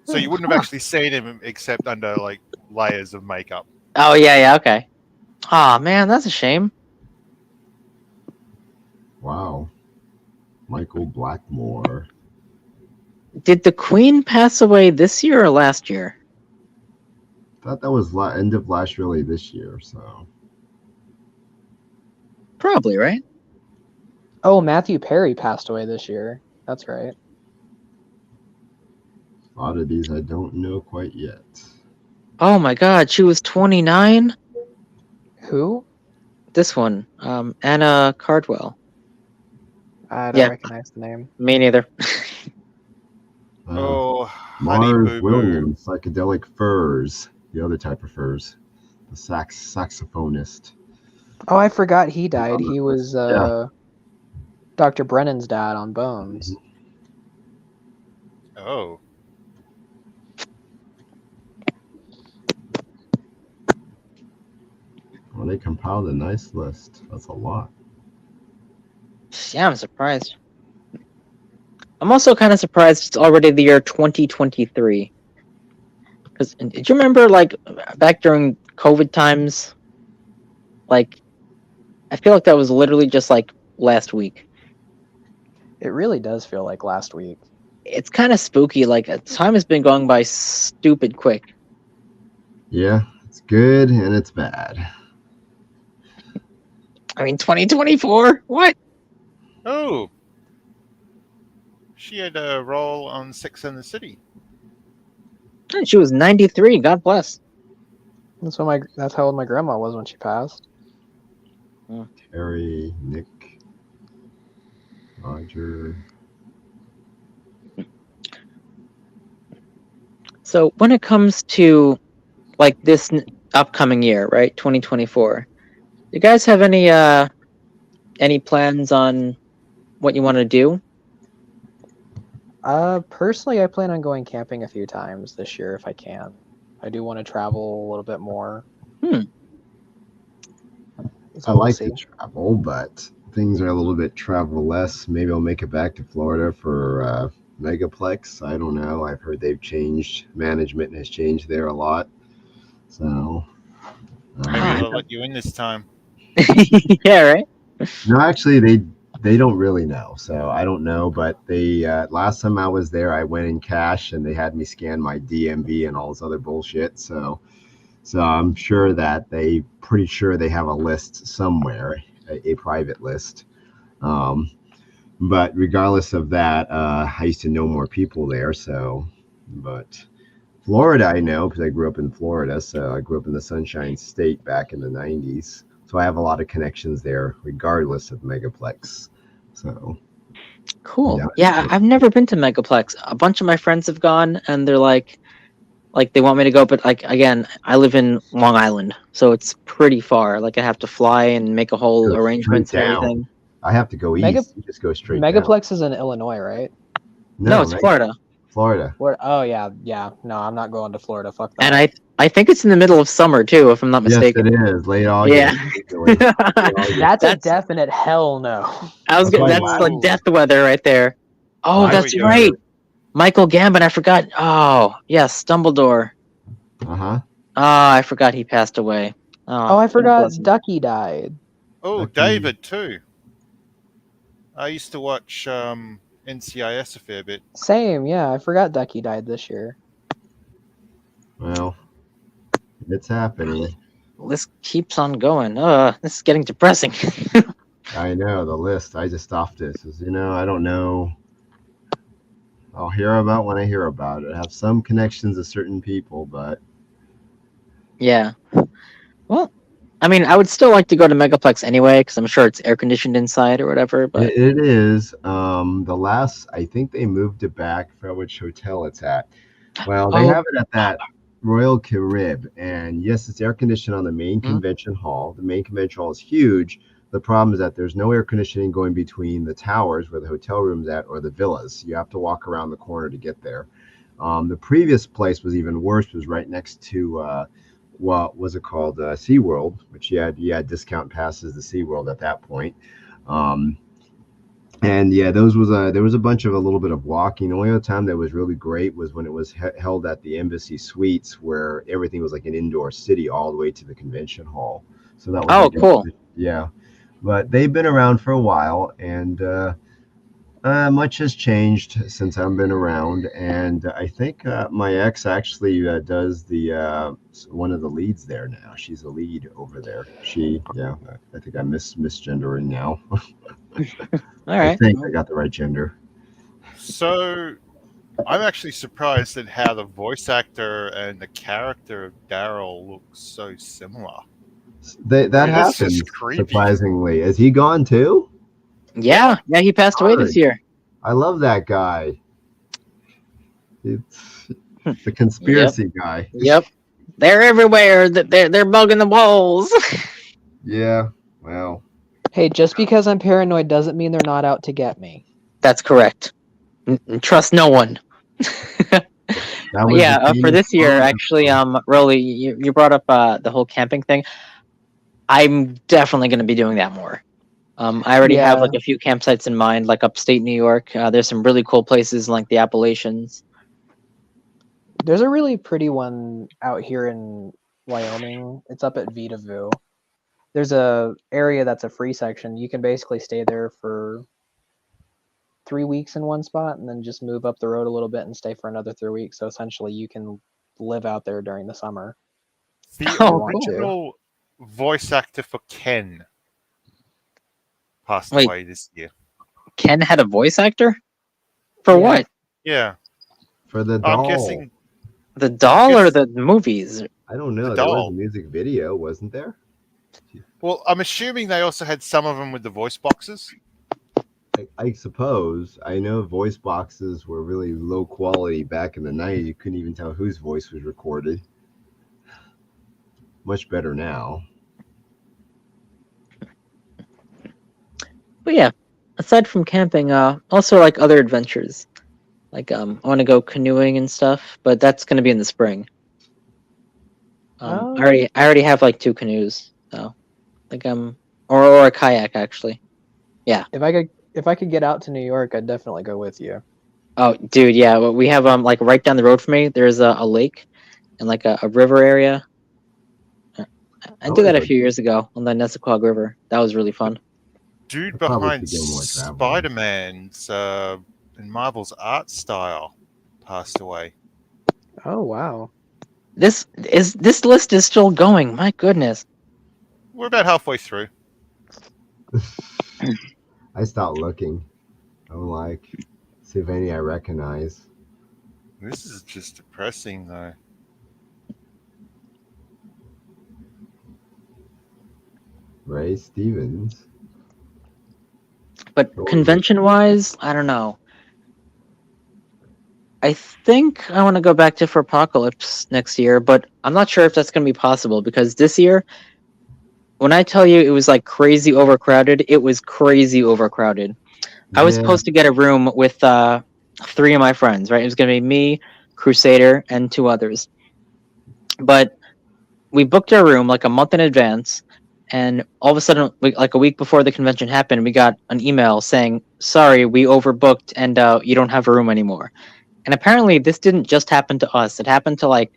So you wouldn't have Huh. actually seen him except under like layers of makeup. Oh yeah, okay. Aw man, that's a shame. Wow, Michael Blackmore. Did the Queen pass away this year or last year? Thought that was end of last really this year. So Probably, right? Oh, Matthew Perry passed away this year. That's right. a lot of these I don't know quite yet. Oh my god, she was 29? Who? This one, Anna Cardwell. I don't Yeah, recognize the name. me neither. Uh, Oh, Honey Mars Boo Boo. Williams, Psychedelic Furs, the other type of furs, the saxophonist. Oh, I forgot he died. On He this list. was Yeah. Dr. Brennan's dad on Bones. Oh, Well, they compiled a nice list. That's a lot. Yeah, I'm surprised. I'm also kind of surprised it's already the year 2023. Because did you remember, like, back during COVID times? Like, I feel like that was literally just like last week. It really does feel like last week. It's kind of spooky. Like, time has been going by stupid quick. Yeah, it's good and it's bad. I mean, 2024? What? oh. She had a role on Sex and the City. She was 93. God bless. That's how old my grandma was when she passed. Terry, Nick, Roger. So when it comes to like this upcoming year, right, 2024, you guys have any plans on what you want to do? Personally, I plan on going camping a few times this year if I can. I do want to travel a little bit more. Hmm. So I we'll like see. to travel, but things are a little bit travel less. Maybe I'll make it back to Florida for Megaplex. I don't know. I've heard they've changed. Management has changed there a lot. So Maybe Ah. they'll let you in this time. Yeah, right. no, actually, they don't really know. So I don't know. But they last time I was there, I went in cash and they had me scan my DMV and all this other bullshit. So I'm sure that pretty sure they have a list somewhere, a private list. But regardless of that, I used to know more people there. So, but Florida, I know because I grew up in Florida. So I grew up in the Sunshine State back in the 90s. So I have a lot of connections there, regardless of Megaplex. So, Cool. yeah. Yeah, I've never been to Megaplex. A bunch of my friends have gone, and they're like they want me to go, but like again, I live in Long Island, so it's pretty far. Like I have to fly and make a whole Go straight arrangements and down. everything. I have to go Mega- east. You just go straight down. Megaplex is in Illinois, right? No, it's Florida, Florida. Oh yeah. No, I'm not going to Florida. Fuck that. and I think it's in the middle of summer too, if I'm not Yes, mistaken. it is. Late August. Yeah. Usually. Late August. That's a That's- definite hell no. That's like death weather right there. Oh, Why that's we right. go- Michael Gambon, I forgot. Oh, yes, Dumbledore. Uh-huh. Oh, I forgot he passed away. Oh, I God forgot bless him. Ducky died. Oh, Lucky. David too. I used to watch NCIS a fair bit. Same, yeah. I forgot Ducky died this year. Well, it's happening. This keeps on going. This is getting depressing. I know the list. I just stopped it. Says, I don't know. I'll hear about when I hear about it. I have some connections to certain people, but Yeah. Well, I mean, I would still like to go to Megaplex anyway, because I'm sure it's air conditioned inside or whatever. But it is. The last, I think they moved it back. I forgot which hotel it's at. Well, they Oh. have it at that Royal Carib, and yes, it's air conditioned on the main Mhm. convention hall. The main convention hall is huge. The problem is that there's no air conditioning going between the towers where the hotel room's at or the villas. You have to walk around the corner to get there. The previous place was even worse. It was right next to what was it called? SeaWorld, which you had discount passes to SeaWorld at that point. And yeah, there was a bunch of a little bit of walking. The only other time that was really great was when it was held at the Embassy Suites, where everything was like an indoor city all the way to the convention hall. So that was cool. Yeah, but they've been around for a while, and much has changed since I've been around. And I think my ex actually does the one of the leads there now. She's a lead over there. I think I'm misgendering now. all right. I think I got the right gender. So I'm actually surprised at how the voice actor and the character of Daryl look so similar. That I mean, this is happens, creepy. surprisingly. Is he gone too? Yeah, he passed away this year. I love that guy. It's the conspiracy guy. Yep. They're everywhere. They're bugging the walls. Yeah. Well, Hey, just because I'm paranoid doesn't mean they're not out to get me. That's correct. Trust no one. that was Yeah, the for famous this year, quote. actually, Rolly, you brought up the whole camping thing. I'm definitely going to be doing that more. I already have Yeah. like a few campsites in mind, like upstate New York. There's some really cool places in, like the Appalachians. There's a really pretty one out here in Wyoming. It's up at Vita Vu. There's a area that's a free section. You can basically stay there for 3 weeks in one spot and then just move up the road a little bit and stay for another 3 weeks. So essentially you can live out there during the summer. The Oh, cool. original voice actor for Ken passed Wait. away this year. Ken had a voice actor? For Yeah. what? Yeah, For the doll. I'm guessing The doll or guess- the movies? I don't know. The There was doll. a music video, wasn't there? Well, I'm assuming they also had some of them with the voice boxes. I suppose. I know voice boxes were really low quality back in the 90s. You couldn't even tell whose voice was recorded. Much better now. But yeah, aside from camping, also like other adventures. Like I want to go canoeing and stuff, but that's going to be in the spring. Oh. I already have like 2 canoes, so like or a kayak actually. If I could get out to New York, I'd definitely go with you. Oh, dude, yeah. Well, we have like right down the road from me. There's a lake and like a river area. I did that a few years ago on the Nesquag River. That was really fun. Dude I probably behind could go more traveling. Spider-Man's and Marvel's art style passed away. Oh wow. This list is still going. My goodness. We're about halfway through. I stopped looking. I'm like, see if any I recognize. This is just depressing, though. Ray Stevens. But convention-wise, I don't know. I think I want to go back to for Apocalypse next year, but I'm not sure if that's going to be possible because this year, when I tell you it was like crazy overcrowded, it was crazy overcrowded. I was supposed to get a room with 3 of my friends, right? It was going to be me, Crusader, and 2 others. But we booked our room like a month in advance, and all of a sudden, like a week before the convention happened, we got an email saying, "Sorry, we overbooked, and you don't have a room anymore." And apparently, this didn't just happen to us; it happened to like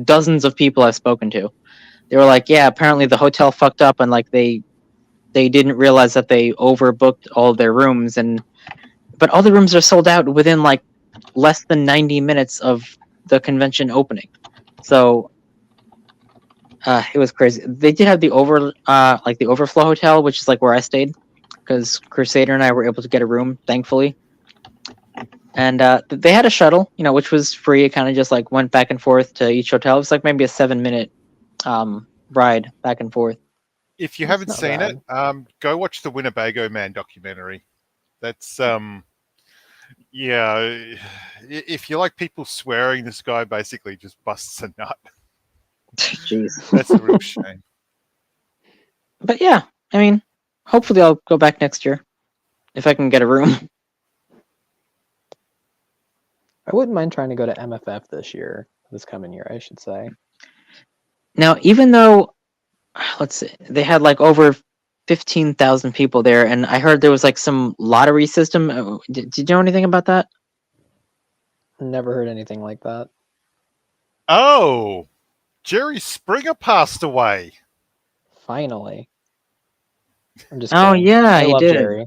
dozens of people I've spoken to. They were like, "Yeah, apparently the hotel fucked up, and like they didn't realize that they overbooked all of their rooms, but all the rooms are sold out within like less than 90 minutes of the convention opening." So it was crazy. They did have the overflow hotel, which is like where I stayed, because Crusader and I were able to get a room, thankfully. And they had a shuttle, which was free. It kind of just like went back and forth to each hotel. It was like maybe a 7-minute ride back and forth. If you That's haven't not seen bad. it, go watch the Winnebago Man documentary. That's yeah. If you like people swearing, this guy basically just busts a nut. Jeez. That's a real shame. But yeah, I mean, hopefully I'll go back next year if I can get a room. I wouldn't mind trying to go to MFF this coming year, I should say. Now, even though, let's see, they had like over 15,000 people there, and I heard there was like some lottery system. Did you know anything about that? Never heard anything like that. Oh, Jerry Springer passed away. Finally. I'm just Oh, kidding. yeah, I he love did. Jerry.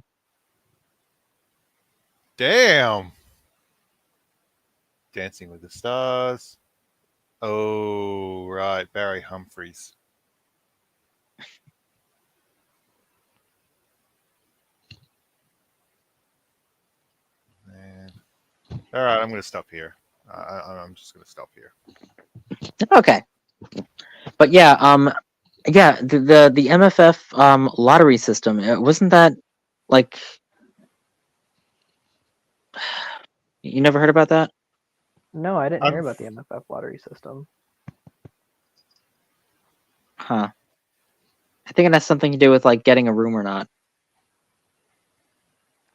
Damn. Dancing with the Stars. Oh, right. Barry Humphries. Man. All right, I'm going to stop here. I'm just going to stop here. Okay. But yeah, the MFF lottery system, wasn't that like, you never heard about that? No, I didn't I'm hear about the MFF lottery system. Huh. I think it has something to do with like getting a room or not.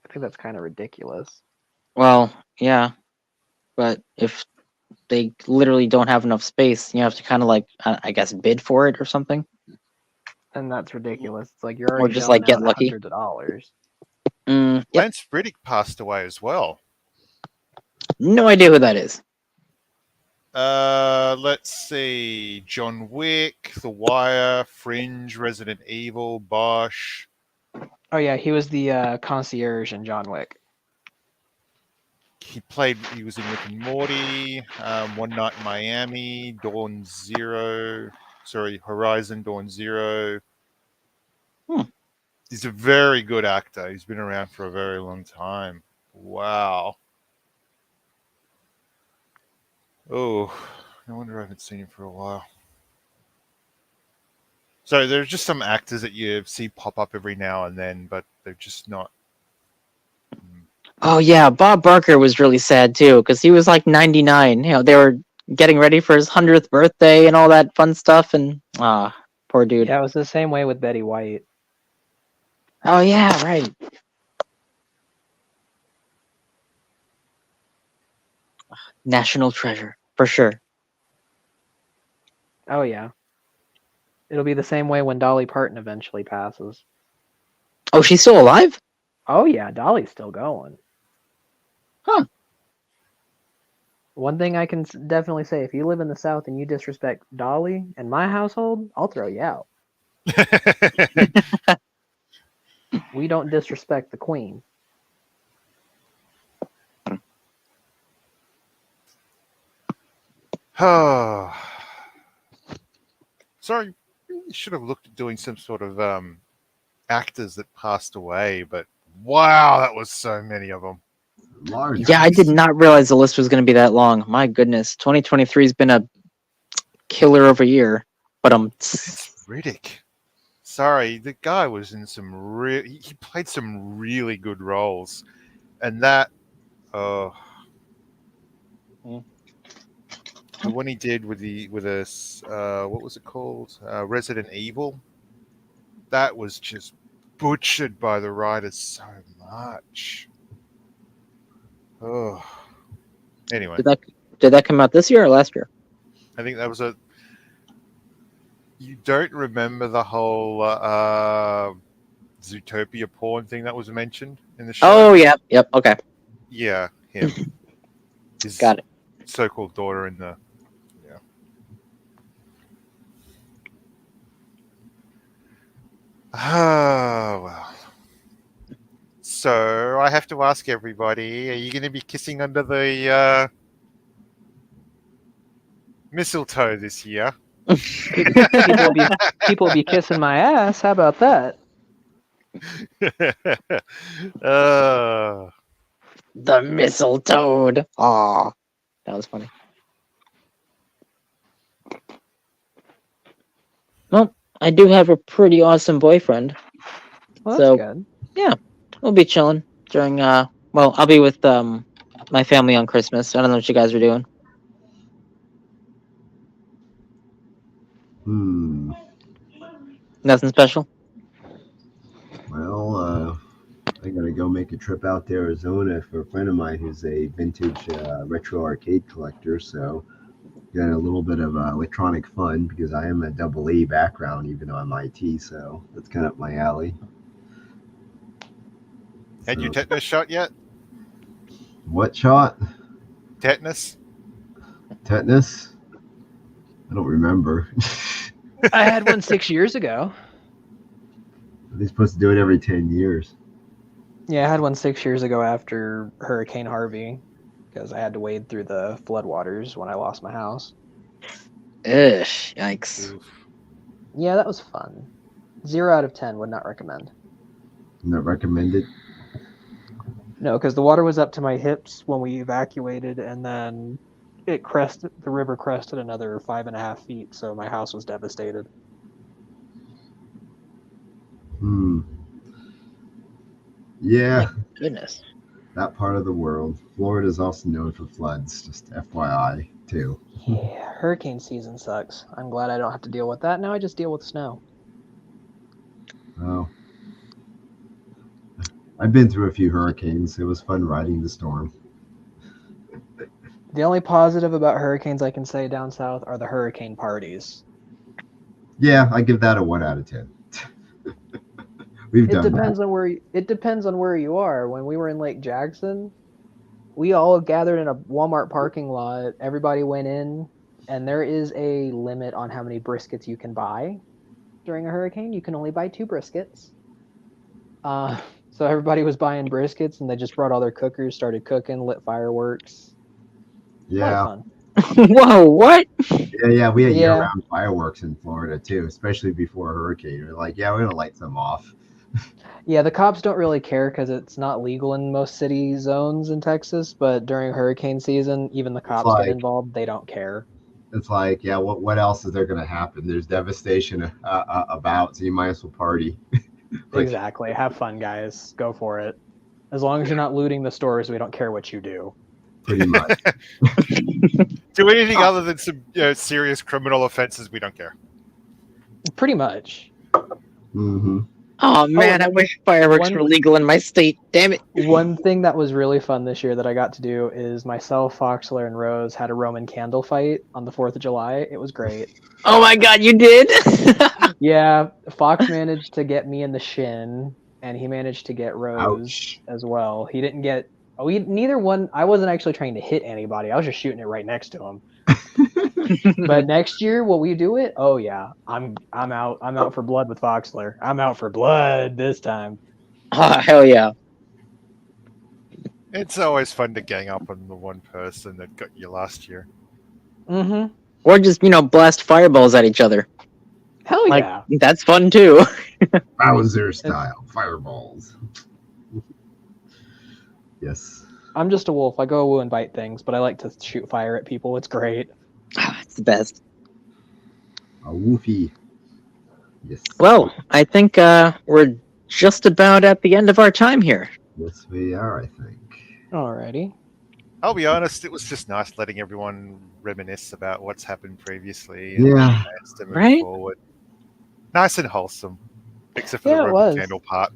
I think that's kind of ridiculous. Well, yeah, but if they literally don't have enough space, you have to kind of like I guess bid for it or something, And that's ridiculous. It's like you're or already just like shelling get out lucky. hundreds of dollars. Yep. Lance Riddick passed away as well. No idea who that is. Let's see. John Wick, The Wire, Fringe, Resident Evil, Bosch. Oh yeah, he was the concierge in John Wick. He was in Rick and Morty, One Night in Miami, Horizon Dawn Zero. Hmm. He's a very good actor. He's been around for a very long time. Wow. Oh, no wonder I haven't seen him for a while. So there's just some actors that you see pop up every now and then, but they're just not. Oh yeah, Bob Barker was really sad too because he was like 99. You know, they were getting ready for his 100th birthday and all that fun stuff, and poor dude. Yeah, it was the same way with Betty White. Oh yeah, right. National treasure for sure. Oh yeah. It'll be the same way when Dolly Parton eventually passes. Oh, she's still alive? Oh yeah, Dolly's still going. Huh. One thing I can definitely say, if you live in the South and you disrespect Dolly in my household, I'll throw you out. We don't disrespect the queen. Oh. Sorry, you should have looked at doing some sort of actors that passed away, but wow, that was so many of them. Large. Yeah, I did not realize the list was going to be that long. My goodness, 2023 has been a killer of a year. But It's Riddick. Sorry, the guy was in some he played some really good roles, and that the one he did with us what was it called, Resident Evil, that was just butchered by the writers so much. Oh, anyway, did that come out this year or last year? I think that was a. You don't remember the whole Zootopia porn thing that was mentioned in the show? Oh yeah, yep. Okay, Yeah, him. His got it. so-called daughter in the. Yeah. Oh, well. So I have to ask everybody: are you going to be kissing under the mistletoe this year? People will be kissing my ass. How about that? uh, The mistletoe. Aw, that was funny. Well, I do have a pretty awesome boyfriend. Well, that's good. Yeah, we'll be chilling during well, I'll be with my family on Christmas. I don't know what you guys are doing. Nothing special. Well, I gotta go make a trip out to Arizona for a friend of mine who's a vintage retro arcade collector. So got a little bit of electronic fun because I am a double A background, even though I'm IT. So that's kind of up my alley. had you tetanus shot yet? What shot? Tetanus? Tetanus? I don't remember. I had one 6 years ago. Are they supposed to do it every 10 years? Yeah, I had one 6 years ago after Hurricane Harvey because I had to wade through the floodwaters when I lost my house. Ugh, yikes. Oof. Yeah, that was fun. 0 out of 10 would not recommend. Not recommended. No, because the water was up to my hips when we evacuated, and then the river crested another 5.5 feet, so my house was devastated. Yeah. Goodness. that part of the world. Florida is also known for floods, just FYI, too. Yeah, hurricane season sucks. I'm glad I don't have to deal with that. Now I just deal with snow. Oh, I've been through a few hurricanes. It was fun riding the storm. The only positive about hurricanes I can say down south are the hurricane parties. Yeah, I give that a 1 out of 10. We've It done that. depends on where you are. When we were in Lake Jackson, we all gathered in a Walmart parking lot. Everybody went in, and there is a limit on how many briskets you can buy during a hurricane. You can only buy 2 briskets. So everybody was buying briskets, and they just brought all their cookers, started cooking, lit fireworks. A lot of Yeah, fun. Whoa, what? yeah. We had Yeah. year-round fireworks in Florida too, especially before a hurricane. We're like, yeah, we're gonna light some off. Yeah, the cops don't really care because it's not legal in most city zones in Texas. But during hurricane season, even the It's cops get like, involved. They don't care. yeah, what else is there gonna happen? There's devastation about, so you might as well party. Like, Exactly. Have fun, guys. Go for it. As long as you're not looting the stores, we don't care what you do. pretty much. Do anything other than some serious criminal offenses, we don't care. Pretty much. Mm-hmm. Oh man, and I wish fireworks one- were legal in my state. Damn it. One thing that was really fun this year that I got to do is myself, Foxler, and Rose had a Roman candle fight on the 4th of July. It was great. Oh my god, you did? Yeah, Fox managed to get me in the shin, and he managed to get Rose Ouch. as well. He didn't get. Neither one. I wasn't actually trying to hit anybody. I was just shooting it right next to him. But next year, will we do it? Oh yeah, I'm out. I'm out for blood with Foxler. I'm out for blood this time. Oh, hell yeah. It's always fun to gang up on the one person that got you last year. Mm-hmm. Or just, blast fireballs at each other. Hell Like, yeah. that's fun too. Bowser style fireballs. Yes. I'm just a wolf. I go and bite things, but I like to shoot fire at people. It's great. It's the best. A woofy. Yes. Well, I think we're just about at the end of our time here. Yes, we are, I think. Alrighty. I'll be honest, it was just nice letting everyone reminisce about what's happened previously and Yeah. plans to move Right? forward. Nice and wholesome, except for Yeah, the it Roman was. candle part.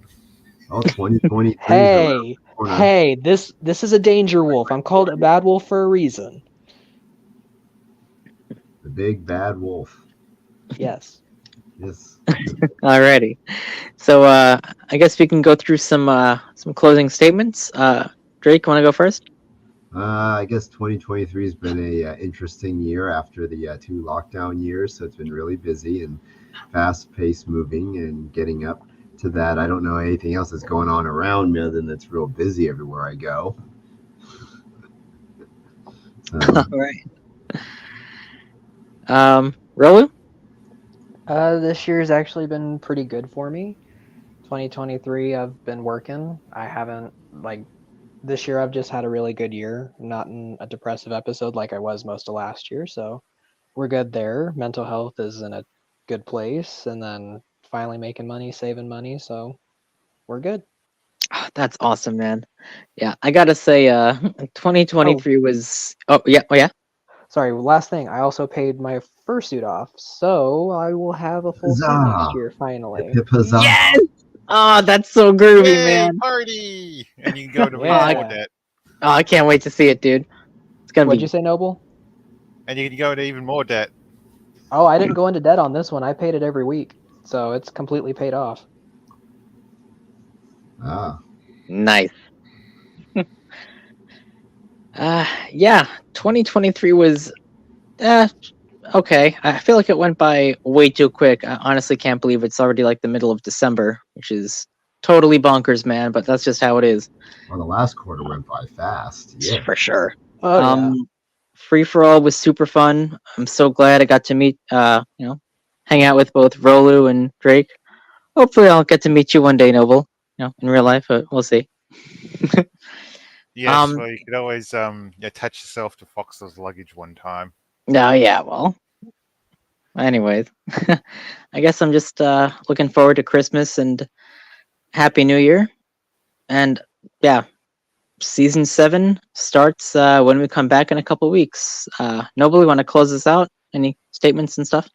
Oh, 2023. Hey, this is a danger wolf. I'm called a bad wolf for a reason. The big bad wolf. Yes. Yes. Alrighty. So I guess we can go through some closing statements. Drake, want to go first? I guess 2023 has been a interesting year after the 2 lockdown years, so it's been really busy and fast-paced moving and getting up to that. I don't know anything else that's going on around me other than it's real busy everywhere I go. So, All right. Rolu? This year's actually been pretty good for me. 2023, I've been working. I haven't this year. I've just had a really good year. Not in a depressive episode like I was most of last year. So we're good there. Mental health is in a good place, and then finally making money, saving money. So we're good. Oh, that's awesome, man. Yeah, I gotta say, 2023 was. Oh yeah. Sorry, last thing. I also paid my fursuit off, so I will have a full suit Huzzah! next year. Finally. hip huzzah. Yes. Oh, that's so groovy, Yay, man. party! And you can go to Yeah. even more debt. Oh, I can't wait to see it, dude. It's gonna What'd be. you say, Noble? And you can go into even more debt. Oh, I didn't go into debt on this one. I paid it every week, so it's completely paid off. Ah, Nice. Yeah, 2023 was okay. I feel like it went by way too quick. I honestly can't believe it's already like the middle of December, which is totally bonkers, man, but that's just how it is. well, the last quarter went by fast. Yeah. For sure. Oh yeah. Free for all was super fun. I'm so glad I got to meet hang out with both Rolu and Drake. Hopefully I'll get to meet you one day, Noble, in real life, but we'll see. Yes, well, you could always attach yourself to Fox's luggage one time. No, yeah, well. Anyways, I guess I'm just looking forward to Christmas and Happy New Year. And yeah, season 7 starts when we come back in a couple weeks. Noble, want to close this out? Any statements and stuff?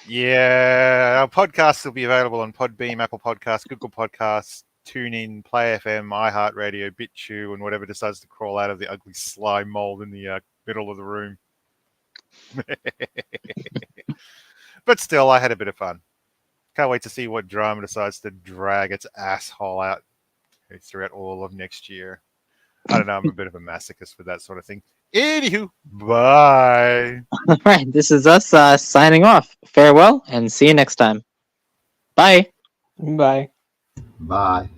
Yeah, our podcast will be available on Podbeam, Apple Podcasts, Google Podcasts, TuneIn, Play FM, iHeartRadio, BitChute, and whatever decides to crawl out of the ugly slime mold in the middle of the room. But still, I had a bit of fun. Can't wait to see what drama decides to drag its asshole out throughout all of next year. I don't know, I'm a bit of a masochist for that sort of thing. Anywho, bye. All right, this is us signing off. Farewell, and see you next time. Bye. Bye. Bye.